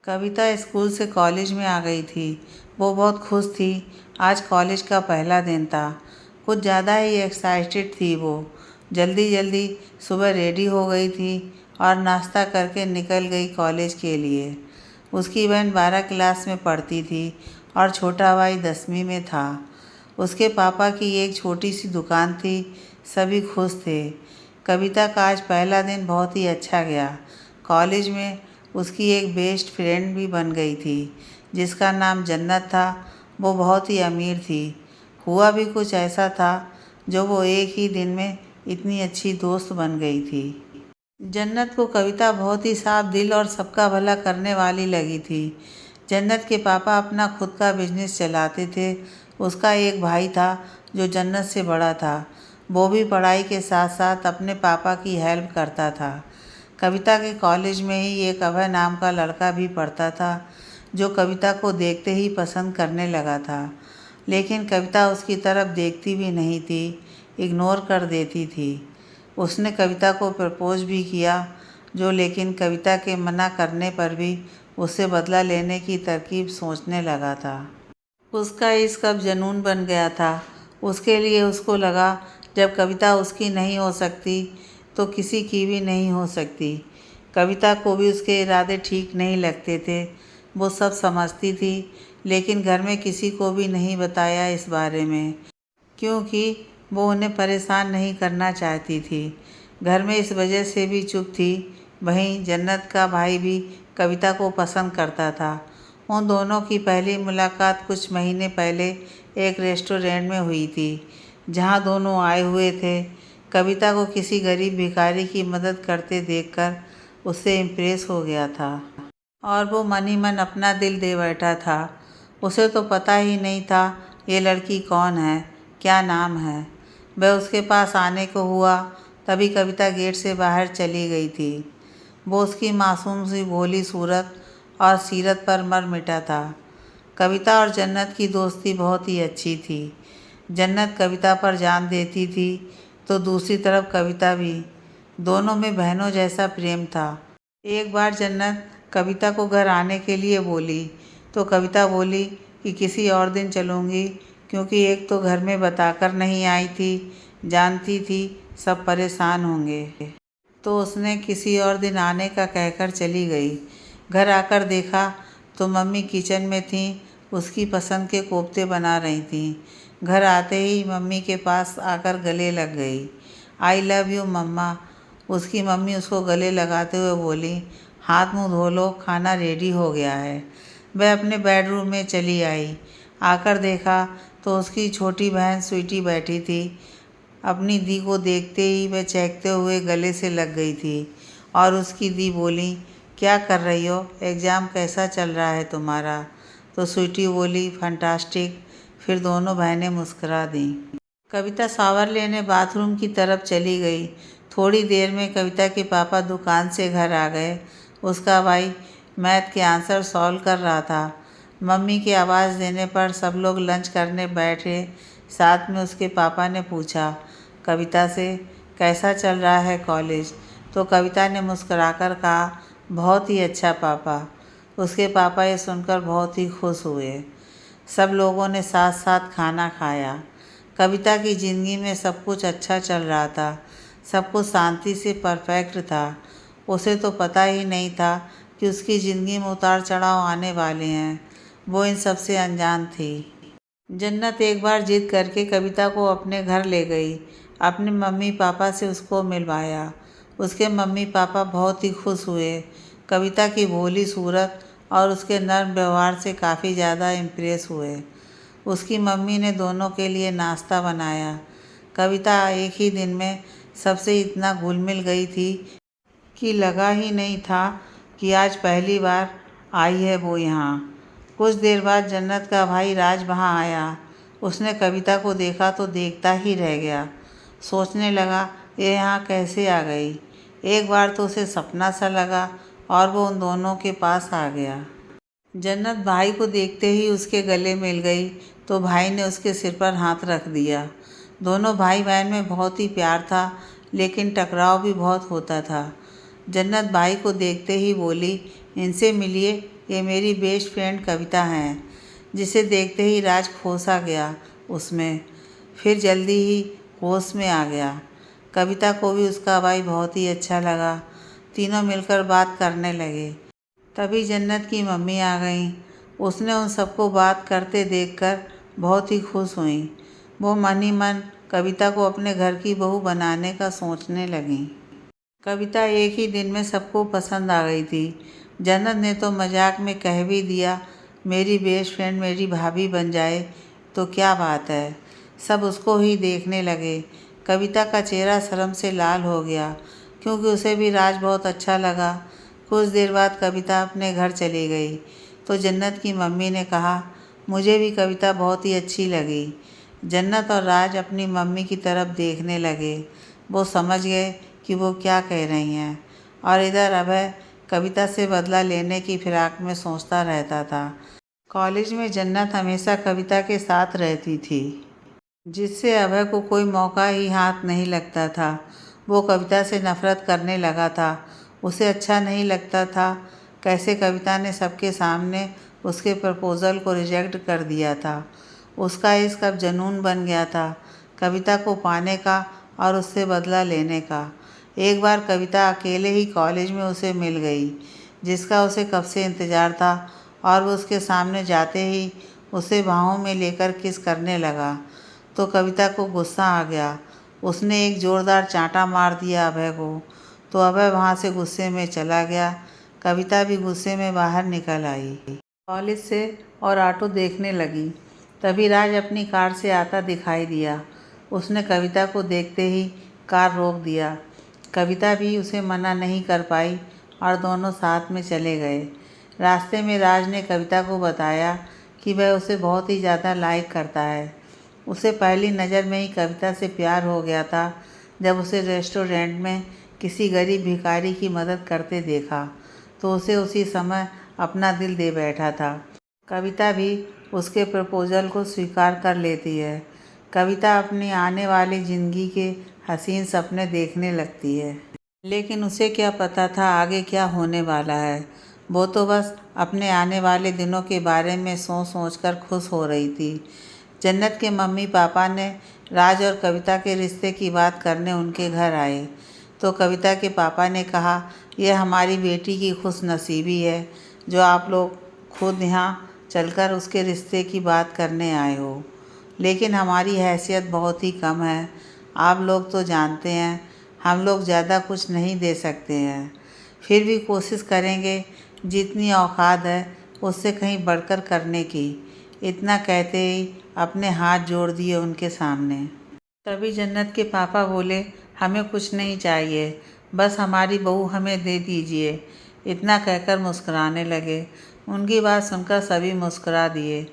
कविता school से college में आ गई थी। वो बहुत खुश थी। आज कॉलेज का पहला दिन था। कुछ ज़्यादा ही एक्साइटेड थी वो। जल्दी जल्दी सुबह रेडी हो गई थी और नाश्ता करके निकल गई कॉलेज के लिए। उसकी बहन 12 क्लास में पढ़ती थी और छोटा भाई 10वीं में था। उसके पापा की एक छोटी सी दुकान थी। सभी खुश थे। कविता का आज पहला दिन बहुत ही अच्छा गया। कॉलेज में उसकी एक बेस्ट फ्रेंड भी बन गई थी जिसका नाम जन्नत था। वो बहुत ही अमीर थी। हुआ भी कुछ ऐसा था जो वो एक ही दिन में इतनी अच्छी दोस्त बन गई थी। जन्नत को कविता बहुत ही साफ दिल और सबका भला करने वाली लगी थी। जन्नत के पापा अपना खुद का बिजनेस चलाते थे। उसका एक भाई था जो जन्नत से बड़ा था। वो भी पढ़ाई के साथ साथ अपने पापा की हेल्प करता था। कविता के कॉलेज में ही एक अभय नाम का लड़का भी पढ़ता था जो कविता को देखते ही पसंद करने लगा था। लेकिन कविता उसकी तरफ देखती भी नहीं थी, इग्नोर कर देती थी। उसने कविता को प्रपोज भी किया लेकिन कविता के मना करने पर भी उससे बदला लेने की तरकीब सोचने लगा था। उसका इश्क अब जुनून बन गया था। उसके लिए उसको लगा जब कविता उसकी नहीं हो सकती तो किसी की भी नहीं हो सकती। कविता को भी उसके इरादे ठीक नहीं लगते थे। वो सब समझती थी लेकिन घर में किसी को भी नहीं बताया इस बारे में, क्योंकि वो उन्हें परेशान नहीं करना चाहती थी। घर में इस वजह से भी चुप थी। वहीं जन्नत का भाई भी कविता को पसंद करता था। उन दोनों की पहली मुलाकात कुछ महीने पहले एक रेस्टोरेंट में हुई थी जहां दोनों आए हुए थे। कविता को किसी गरीब भिखारी की मदद करते देखकर उससे इम्प्रेस हो गया था और वो मन ही मन अपना दिल दे बैठा था। उसे तो पता ही नहीं था ये लड़की कौन है, क्या नाम है। वह उसके पास आने को हुआ तभी कविता गेट से बाहर चली गई थी। वो उसकी मासूम सी भोली सूरत और सीरत पर मर मिटा था। कविता और जन्नत की दोस्ती बहुत ही अच्छी थी। जन्नत कविता पर जान देती थी तो दूसरी तरफ कविता भी। दोनों में बहनों जैसा प्रेम था। एक बार जन्नत कविता को घर आने के लिए बोली तो कविता बोली कि किसी और दिन चलूँगी, क्योंकि एक तो घर में बताकर नहीं आई थी, जानती थी सब परेशान होंगे। तो उसने किसी और दिन आने का कहकर चली गई। घर आकर देखा तो मम्मी किचन में थीं, उसकी पसंद के कोफ्ते बना रही थीं। घर आते ही मम्मी के पास आकर गले लग गई। आई लव यू मम्मा। उसकी मम्मी उसको गले लगाते हुए बोली, हाथ मुंह धो लो, खाना रेडी हो गया है। वह अपने बेडरूम में चली आई। आकर देखा तो उसकी छोटी बहन स्वीटी बैठी थी। अपनी दी को देखते ही वह चहकते हुए गले से लग गई थी और उसकी दी बोली, क्या कर रही हो, एग्ज़ाम कैसा चल रहा है तुम्हारा? तो स्वीटी बोली, फंटास्टिक। फिर दोनों बहनें मुस्कुरा दीं। कविता शावर लेने बाथरूम की तरफ चली गई। थोड़ी देर में कविता के पापा दुकान से घर आ गए। उसका भाई मैथ के आंसर सॉल्व कर रहा था। मम्मी की आवाज़ देने पर सब लोग लंच करने बैठे। साथ में उसके पापा ने पूछा कविता से, कैसा चल रहा है कॉलेज? तो कविता ने मुस्कुराकर कहा, बहुत ही अच्छा पापा। उसके पापा ये सुनकर बहुत ही खुश हुए। सब लोगों ने साथ साथ खाना खाया। कविता की ज़िंदगी में सब कुछ अच्छा चल रहा था। सब कुछ शांति से परफेक्ट था। उसे तो पता ही नहीं था कि उसकी ज़िंदगी में उतार चढ़ाव आने वाले हैं। वो इन सब से अनजान थी। जन्नत एक बार जिद करके कविता को अपने घर ले गई। अपने मम्मी पापा से उसको मिलवाया। उसके मम्मी पापा बहुत ही खुश हुए। कविता की भोली सूरत और उसके नर्म व्यवहार से काफ़ी ज़्यादा इम्प्रेस हुए। उसकी मम्मी ने दोनों के लिए नाश्ता बनाया। कविता एक ही दिन में सबसे इतना घुल मिल गई थी कि लगा ही नहीं था कि आज पहली बार आई है वो यहाँ। कुछ देर बाद जन्नत का भाई राज वहाँ आया। उसने कविता को देखा तो देखता ही रह गया। सोचने लगा ये यहाँ कैसे आ गई। एक बार तो उसे सपना सा लगा और वो उन दोनों के पास आ गया। जन्नत भाई को देखते ही उसके गले मिल गई तो भाई ने उसके सिर पर हाथ रख दिया। दोनों भाई बहन में बहुत ही प्यार था, लेकिन टकराव भी बहुत होता था। जन्नत भाई को देखते ही बोली, इनसे मिलिए, ये मेरी बेस्ट फ्रेंड कविता हैं। जिसे देखते ही राज खो सा गया उसमें, फिर जल्दी ही होश में आ गया। कविता को भी उसका भाई बहुत ही अच्छा लगा। तीनों मिलकर बात करने लगे। तभी जन्नत की मम्मी आ गईं। उसने उन सबको बात करते देखकर बहुत ही खुश हुई। वो मन ही मन कविता को अपने घर की बहू बनाने का सोचने लगीं। कविता एक ही दिन में सबको पसंद आ गई थी। जन्नत ने तो मजाक में कह भी दिया, मेरी बेस्ट फ्रेंड मेरी भाभी बन जाए तो क्या बात है। सब उसको ही देखने लगे। कविता का चेहरा शर्म से लाल हो गया, क्योंकि उसे भी राज बहुत अच्छा लगा। कुछ देर बाद कविता अपने घर चली गई तो जन्नत की मम्मी ने कहा, मुझे भी कविता बहुत ही अच्छी लगी। जन्नत और राज अपनी मम्मी की तरफ देखने लगे। वो समझ गए कि वो क्या कह रही हैं। और इधर अभय कविता से बदला लेने की फिराक में सोचता रहता था। कॉलेज में जन्नत हमेशा कविता के साथ रहती थी, जिससे अभय को कोई मौका ही हाथ नहीं लगता था। वो कविता से नफरत करने लगा था। उसे अच्छा नहीं लगता था कैसे कविता ने सबके सामने उसके प्रपोज़ल को रिजेक्ट कर दिया था। उसका इश्क अब जुनून बन गया था, कविता को पाने का और उससे बदला लेने का। एक बार कविता अकेले ही कॉलेज में उसे मिल गई, जिसका उसे कब से इंतज़ार था, और वो उसके सामने जाते ही उसे बाहों में लेकर किस करने लगा तो कविता को गुस्सा आ गया। उसने एक ज़ोरदार चांटा मार दिया अभय को, तो अभय वहाँ से गुस्से में चला गया। कविता भी गुस्से में बाहर निकल आई कॉलेज से और ऑटो देखने लगी। तभी राज अपनी कार से आता दिखाई दिया। उसने कविता को देखते ही कार रोक दिया। कविता भी उसे मना नहीं कर पाई और दोनों साथ में चले गए। रास्ते में राज ने कविता को बताया कि वह उसे बहुत ही ज़्यादा लाइक करता है। उसे पहली नज़र में ही कविता से प्यार हो गया था जब उसे रेस्टोरेंट में किसी गरीब भिखारी की मदद करते देखा, तो उसे उसी समय अपना दिल दे बैठा था। कविता भी उसके प्रपोज़ल को स्वीकार कर लेती है। कविता अपनी आने वाली ज़िंदगी के हसीन सपने देखने लगती है, लेकिन उसे क्या पता था आगे क्या होने वाला है। वो तो बस अपने आने वाले दिनों के बारे में सोच सोच कर खुश हो रही थी। जन्नत के मम्मी पापा ने राज और कविता के रिश्ते की बात करने उनके घर आए, तो कविता के पापा ने कहा, यह हमारी बेटी की खुशनसीबी है जो आप लोग खुद यहाँ चलकर उसके रिश्ते की बात करने आए हो। लेकिन हमारी हैसियत बहुत ही कम है। आप लोग तो जानते हैं हम लोग ज़्यादा कुछ नहीं दे सकते हैं, फिर भी कोशिश करेंगे जितनी औकात है उससे कहीं बढ़कर करने की। इतना कहते ही अपने हाथ जोड़ दिए उनके सामने। तभी जन्नत के पापा बोले, हमें कुछ नहीं चाहिए, बस हमारी बहू हमें दे दीजिए। इतना कहकर मुस्कुराने लगे। उनकी बात सुनकर सभी मुस्कुरा दिए।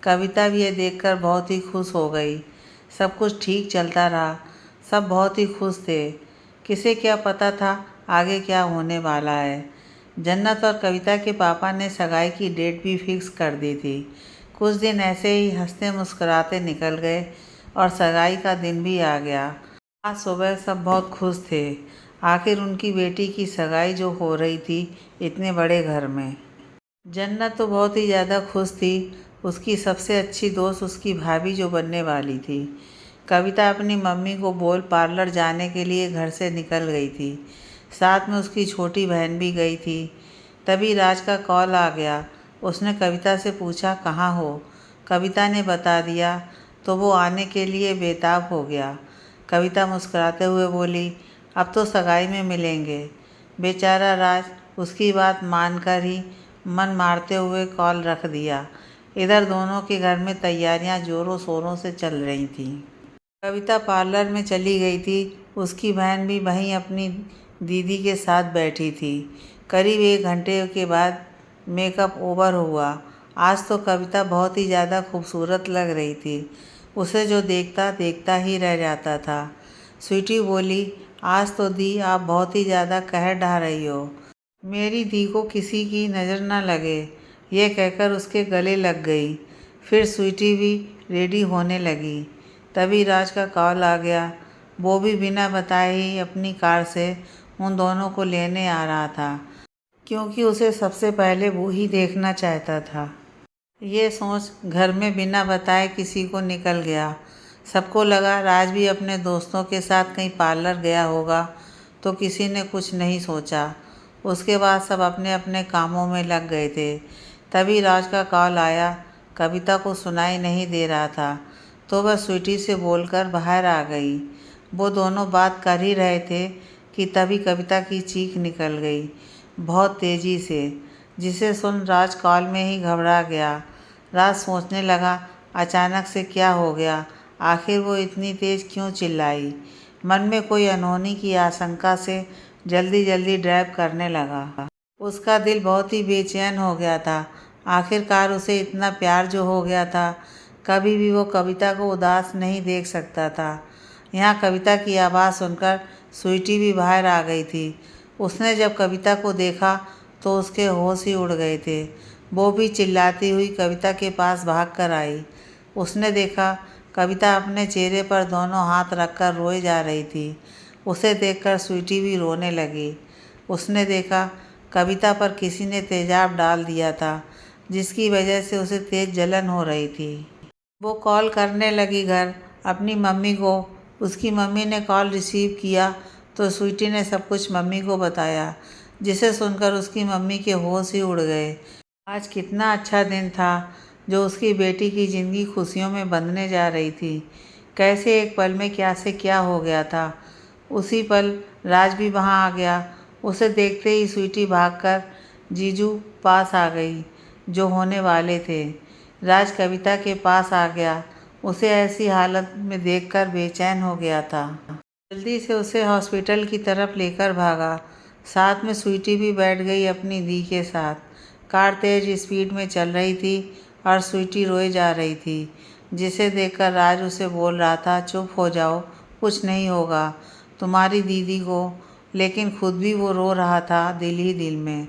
कविता भी ये देखकर बहुत ही खुश हो गई। सब कुछ ठीक चलता रहा। सब बहुत ही खुश थे। किसे क्या पता था आगे क्या होने वाला है। जन्नत और कविता के पापा ने सगाई की डेट भी फिक्स कर दी थी। कुछ दिन ऐसे ही हंसते मुस्कुराते निकल गए और सगाई का दिन भी आ गया। आज सुबह सब बहुत खुश थे। आखिर उनकी बेटी की सगाई जो हो रही थी इतने बड़े घर में। जन्नत तो बहुत ही ज़्यादा खुश थी। उसकी सबसे अच्छी दोस्त उसकी भाभी जो बनने वाली थी। कविता अपनी मम्मी को बोल पार्लर जाने के लिए घर से निकल गई थी। साथ में उसकी छोटी बहन भी गई थी। तभी राज का कॉल आ गया। उसने कविता से पूछा, कहाँ हो? कविता ने बता दिया तो वो आने के लिए बेताब हो गया। कविता मुस्कुराते हुए बोली, अब तो सगाई में मिलेंगे। बेचारा राज उसकी बात मानकर ही मन मारते हुए कॉल रख दिया। इधर दोनों के घर में तैयारियां जोरों शोरों से चल रही थीं। कविता पार्लर में चली गई थी। उसकी बहन भी वहीं अपनी दीदी के साथ बैठी थी। करीब 1 घंटे के बाद मेकअप ओवर हुआ। आज तो कविता बहुत ही ज़्यादा खूबसूरत लग रही थी। उसे जो देखता देखता ही रह जाता था। स्वीटी बोली, आज तो दी आप बहुत ही ज़्यादा कहर ढा रही हो। मेरी दी को किसी की नज़र न लगे, ये कहकर उसके गले लग गई। फिर स्वीटी भी रेडी होने लगी। तभी राज का कॉल आ गया। वो भी बिना बताए ही अपनी कार से उन दोनों को लेने आ रहा था। क्योंकि उसे सबसे पहले वो ही देखना चाहता था। ये सोच घर में बिना बताए किसी को निकल गया। सबको लगा राज भी अपने दोस्तों के साथ कहीं पार्लर गया होगा, तो किसी ने कुछ नहीं सोचा। उसके बाद सब अपने अपने कामों में लग गए थे। तभी राज का कॉल आया। कविता को सुनाई नहीं दे रहा था, तो वह स्वीटी से बोलकर बाहर आ गई। वो दोनों बात कर ही रहे थे कि तभी कविता की चीख निकल गई, बहुत तेज़ी से, जिसे सुन राज कॉल में ही घबरा गया। राज सोचने लगा, अचानक से क्या हो गया, आखिर वो इतनी तेज़ क्यों चिल्लाई। मन में कोई अनहोनी की आशंका से जल्दी जल्दी ड्राइव करने लगा। उसका दिल बहुत ही बेचैन हो गया था। आखिरकार उसे इतना प्यार जो हो गया था, कभी भी वो कविता को उदास नहीं देख सकता था। यहाँ कविता की आवाज़ सुनकर स्वीटी भी बाहर आ गई थी। उसने जब कविता को देखा तो उसके होश ही उड़ गए थे। वो भी चिल्लाती हुई कविता के पास भाग कर आई। उसने देखा कविता अपने चेहरे पर दोनों हाथ रखकर रोए जा रही थी। उसे देखकर स्वीटी भी रोने लगी। उसने देखा कविता पर किसी ने तेजाब डाल दिया था, जिसकी वजह से उसे तेज जलन हो रही थी। वो कॉल करने लगी घर, अपनी मम्मी को। उसकी मम्मी ने कॉल रिसीव किया तो स्वीटी ने सब कुछ मम्मी को बताया, जिसे सुनकर उसकी मम्मी के होश ही उड़ गए। आज कितना अच्छा दिन था, जो उसकी बेटी की ज़िंदगी खुशियों में बंधने जा रही थी। कैसे एक पल में क्या से क्या हो गया था। उसी पल राज भी वहाँ आ गया। उसे देखते ही स्वीटी भागकर जीजू पास आ गई, जो होने वाले थे। राज कविता के पास आ गया। उसे ऐसी हालत में देखकर बेचैन हो गया था। जल्दी से उसे हॉस्पिटल की तरफ लेकर भागा। साथ में स्वीटी भी बैठ गई अपनी दी के साथ। कार तेज स्पीड में चल रही थी और स्वीटी रोए जा रही थी, जिसे देखकर राज उसे बोल रहा था, चुप हो जाओ, कुछ नहीं होगा तुम्हारी दीदी को। लेकिन खुद भी वो रो रहा था दिल ही दिल में।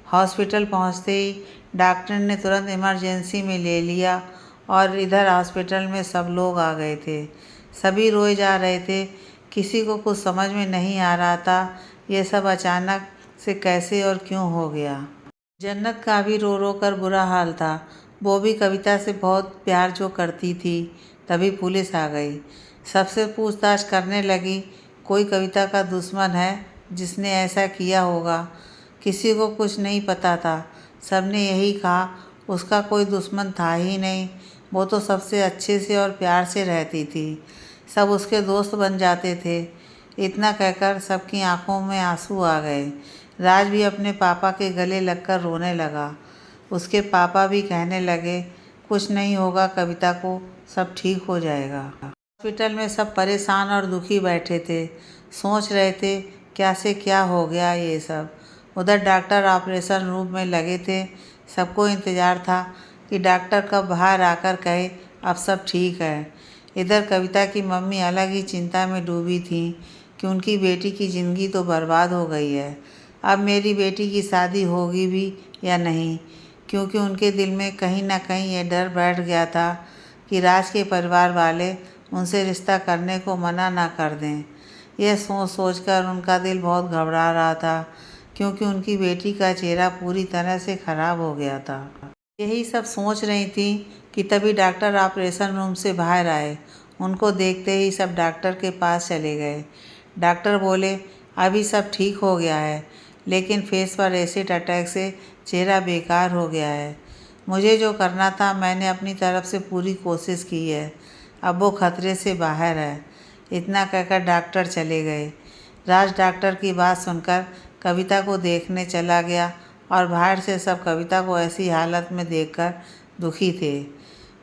हॉस्पिटल पहुंचते ही डॉक्टर ने तुरंत इमरजेंसी में ले लिया और इधर हॉस्पिटल में सब लोग आ गए थे। सभी रोए जा रहे थे। किसी को कुछ समझ में नहीं आ रहा था, ये सब अचानक से कैसे और क्यों हो गया। जन्नत का भी रो रो कर बुरा हाल था। वो भी कविता से बहुत प्यार जो करती थी। तभी पुलिस आ गई। सबसे पूछताछ करने लगी, कोई कविता का दुश्मन है जिसने ऐसा किया होगा। किसी को कुछ नहीं पता था। सबने यही कहा, उसका कोई दुश्मन था ही नहीं, वो तो सबसे अच्छे से और प्यार से रहती थी। सब उसके दोस्त बन जाते थे। इतना कहकर सबकी आंखों में आंसू आ गए। राज भी अपने पापा के गले लगकर रोने लगा। उसके पापा भी कहने लगे, कुछ नहीं होगा कविता को, सब ठीक हो जाएगा। हॉस्पिटल में सब परेशान और दुखी बैठे थे, सोच रहे थे क्या से क्या हो गया ये सब। उधर डॉक्टर ऑपरेशन रूम में लगे थे। सबको इंतज़ार था कि डॉक्टर कब बाहर आकर कहे अब सब ठीक है। इधर कविता की मम्मी अलग ही चिंता में डूबी थी कि उनकी बेटी की ज़िंदगी तो बर्बाद हो गई है। अब मेरी बेटी की शादी होगी भी या नहीं, क्योंकि उनके दिल में कहीं ना कहीं ये डर बैठ गया था कि राज के परिवार वाले उनसे रिश्ता करने को मना ना कर दें। यह सोच सोचकर उनका दिल बहुत घबरा रहा था, क्योंकि उनकी बेटी का चेहरा पूरी तरह से ख़राब हो गया था। यही सब सोच रही थी कि तभी डॉक्टर ऑपरेशन रूम से बाहर आए। उनको देखते ही सब डॉक्टर के पास चले गए। डॉक्टर बोले, अभी सब ठीक हो गया है, लेकिन फेस पर एसिड अटैक से चेहरा बेकार हो गया है। मुझे जो करना था मैंने अपनी तरफ से पूरी कोशिश की है, अब वो खतरे से बाहर है। इतना कहकर डॉक्टर चले गए। राज डॉक्टर की बात सुनकर कविता को देखने चला गया और बाहर से सब कविता को ऐसी हालत में देखकर दुखी थे।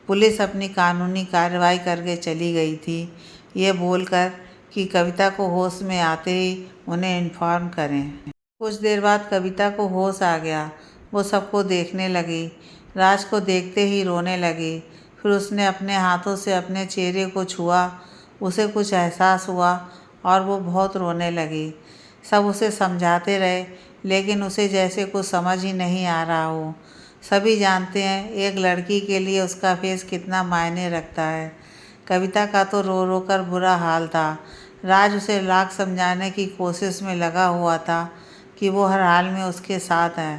पुलिस अपनी कानूनी कार्रवाई करके चली गई थी, ये बोलकर कि कविता को होश में आते ही उन्हें इन्फॉर्म करें। कुछ देर बाद कविता को होश आ गया। वो सबको देखने लगी। राज को देखते ही रोने लगी। फिर उसने अपने हाथों से अपने चेहरे को छुआ। उसे कुछ एहसास हुआ और वो बहुत रोने लगी। सब उसे समझाते रहे, लेकिन उसे जैसे कुछ समझ ही नहीं आ रहा हो। सभी जानते हैं एक लड़की के लिए उसका फेस कितना मायने रखता है। कविता का तो रो रो कर बुरा हाल था। राज उसे लाख समझाने की कोशिश में लगा हुआ था कि वो हर हाल में उसके साथ है,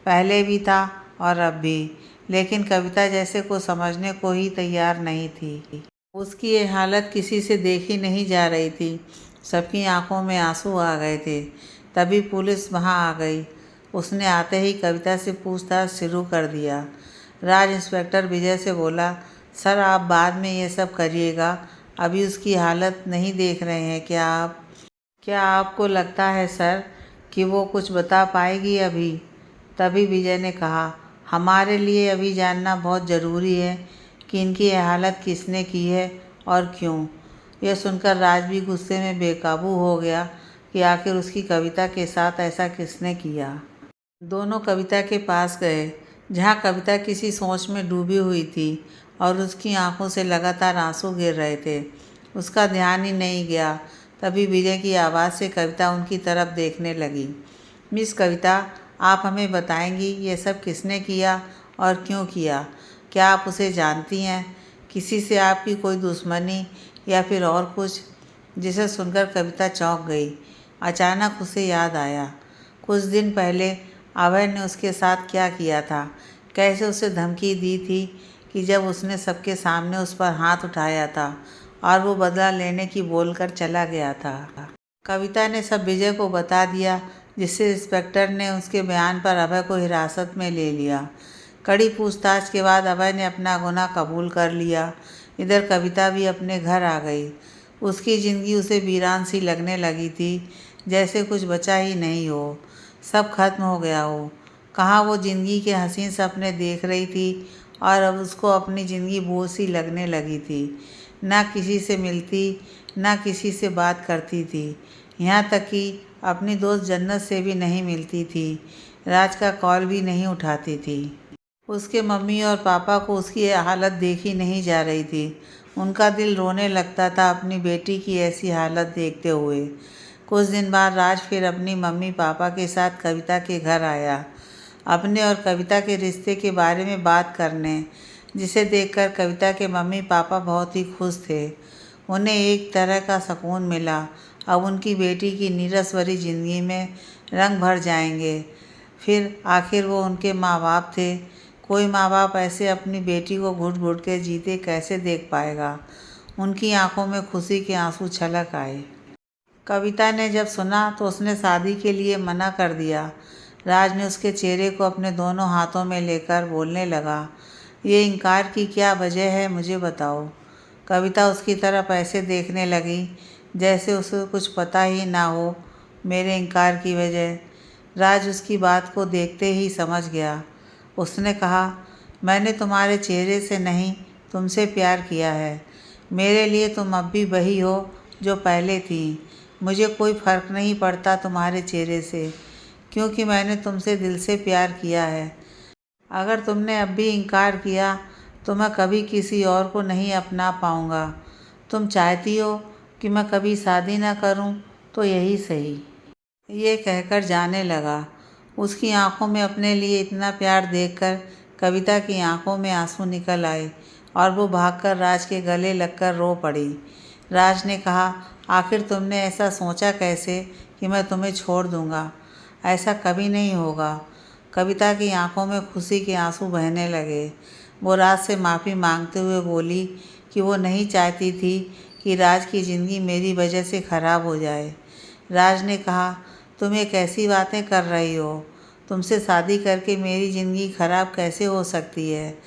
पहले भी था और अब भी। लेकिन कविता जैसे को समझने को ही तैयार नहीं थी। उसकी ये हालत किसी से देखी नहीं जा रही थी। सबकी आंखों में आंसू आ गए थे। तभी पुलिस वहां आ गई। उसने आते ही कविता से पूछताछ शुरू कर दिया। राज इंस्पेक्टर विजय से बोला, सर आप बाद में ये सब करिएगा, अभी उसकी हालत नहीं देख रहे हैं क्या आप? क्या आपको लगता है सर कि वो कुछ बता पाएगी अभी? तभी विजय ने कहा, हमारे लिए अभी जानना बहुत ज़रूरी है कि इनकी यह हालत किसने की है और क्यों। यह सुनकर राज भी गुस्से में बेकाबू हो गया कि आखिर उसकी कविता के साथ ऐसा किसने किया। दोनों कविता के पास गए, जहाँ कविता किसी सोच में डूबी हुई थी और उसकी आंखों से लगातार आंसू गिर रहे थे। उसका ध्यान ही नहीं गया। तभी विजय की आवाज़ से कविता उनकी तरफ देखने लगी। मिस कविता, आप हमें बताएंगी ये सब किसने किया और क्यों किया? क्या आप उसे जानती हैं? किसी से आपकी कोई दुश्मनी या फिर और कुछ? जिसे सुनकर कविता चौंक गई। अचानक उसे याद आया, कुछ दिन पहले अभय ने उसके साथ क्या किया था, कैसे उसे धमकी दी थी कि जब उसने सबके सामने उस पर हाथ उठाया था और वो बदला लेने की बोलकर चला गया था। कविता ने सब विजय को बता दिया, जिससे इंस्पेक्टर ने उसके बयान पर अभय को हिरासत में ले लिया। कड़ी पूछताछ के बाद अभय ने अपना गुनाह कबूल कर लिया। इधर कविता भी अपने घर आ गई। उसकी ज़िंदगी उसे वीरान सी लगने लगी थी, जैसे कुछ बचा ही नहीं हो, सब खत्म हो गया हो। कहाँ वो ज़िंदगी के हसीन सपने देख रही थी और अब उसको अपनी ज़िंदगी बोझ सी लगने लगी थी। ना किसी से मिलती, ना किसी से बात करती थी, यहाँ तक कि अपनी दोस्त जन्नत से भी नहीं मिलती थी। राज का कॉल भी नहीं उठाती थी। उसके मम्मी और पापा को उसकी ये हालत देखी नहीं जा रही थी। उनका दिल रोने लगता था अपनी बेटी की ऐसी हालत देखते हुए। कुछ दिन बाद राज फिर अपनी मम्मी पापा के साथ कविता के घर आया, अपने और कविता के रिश्ते के बारे में बात करने, जिसे देखकर कविता के मम्मी पापा बहुत ही खुश थे। उन्हें एक तरह का सुकून मिला। अब उनकी बेटी की नीरस भरी जिंदगी में रंग भर जाएंगे। फिर आखिर वो उनके माँ बाप थे। कोई माँ बाप ऐसे अपनी बेटी को घुट घुट के जीते कैसे देख पाएगा। उनकी आंखों में खुशी के आंसू छलक आए। कविता ने जब सुना तो उसने शादी के लिए मना कर दिया। राज ने उसके चेहरे को अपने दोनों हाथों में लेकर बोलने लगा, ये इनकार की क्या वजह है, मुझे बताओ। कविता उसकी तरफ ऐसे देखने लगी जैसे उसे कुछ पता ही ना हो मेरे इनकार की वजह। राज उसकी बात को देखते ही समझ गया। उसने कहा, मैंने तुम्हारे चेहरे से नहीं, तुमसे प्यार किया है। मेरे लिए तुम अब भी वही हो जो पहले थी। मुझे कोई फ़र्क नहीं पड़ता तुम्हारे चेहरे से, क्योंकि मैंने तुमसे दिल से प्यार किया है। अगर तुमने अब भी इनकार किया तो मैं कभी किसी और को नहीं अपना पाऊँगा। तुम चाहती हो कि मैं कभी शादी ना करूँ तो यही सही। ये कहकर जाने लगा। उसकी आंखों में अपने लिए इतना प्यार देखकर कविता की आंखों में आंसू निकल आए और वो भागकर राज के गले लगकर रो पड़ी। राज ने कहा, आखिर तुमने ऐसा सोचा कैसे कि मैं तुम्हें छोड़ दूँगा? ऐसा कभी नहीं होगा। कविता की आंखों में खुशी के आंसू बहने लगे। वो राज से माफ़ी मांगते हुए बोली कि वो नहीं चाहती थी कि राज की ज़िंदगी मेरी वजह से ख़राब हो जाए। राज ने कहा, तुम ये कैसी बातें कर रही हो? तुमसे शादी करके मेरी ज़िंदगी ख़राब कैसे हो सकती है?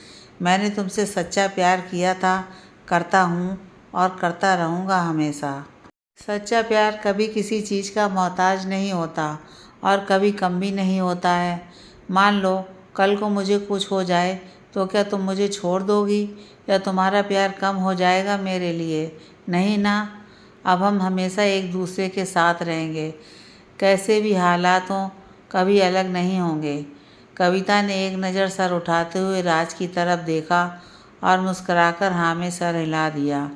मैंने तुमसे सच्चा प्यार किया था, करता हूँ और करता रहूँगा हमेशा। सच्चा प्यार कभी किसी चीज़ का मोहताज नहीं होता और कभी कम भी नहीं होता है। मान लो कल को मुझे कुछ हो जाए तो क्या तुम मुझे छोड़ दोगी या तुम्हारा प्यार कम हो जाएगा मेरे लिए? नहीं ना। अब हम हमेशा एक दूसरे के साथ रहेंगे, कैसे भी हालात हों, कभी अलग नहीं होंगे। कविता ने एक नज़र सर उठाते हुए राज की तरफ देखा और मुस्कुराकर हाँ में सर हिला दिया।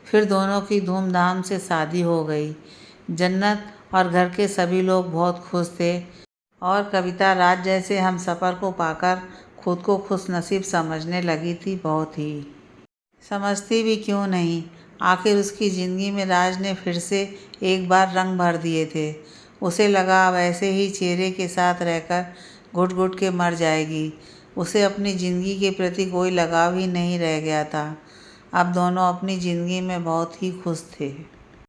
फिर दोनों की धूमधाम से शादी हो गई। जन्नत और घर के सभी लोग बहुत खुश थे और कविता राज जैसे हमसफ़र को पाकर खुद को खुशनसीब समझने लगी थी। बहुत ही समझती भी क्यों नहीं, आखिर उसकी ज़िंदगी में राज ने फिर से एक बार रंग भर दिए थे। उसे लगा अब ऐसे ही चेहरे के साथ रहकर घुट घुट के मर जाएगी। उसे अपनी ज़िंदगी के प्रति कोई लगाव ही नहीं रह गया था। अब दोनों अपनी ज़िंदगी में बहुत ही खुश थे।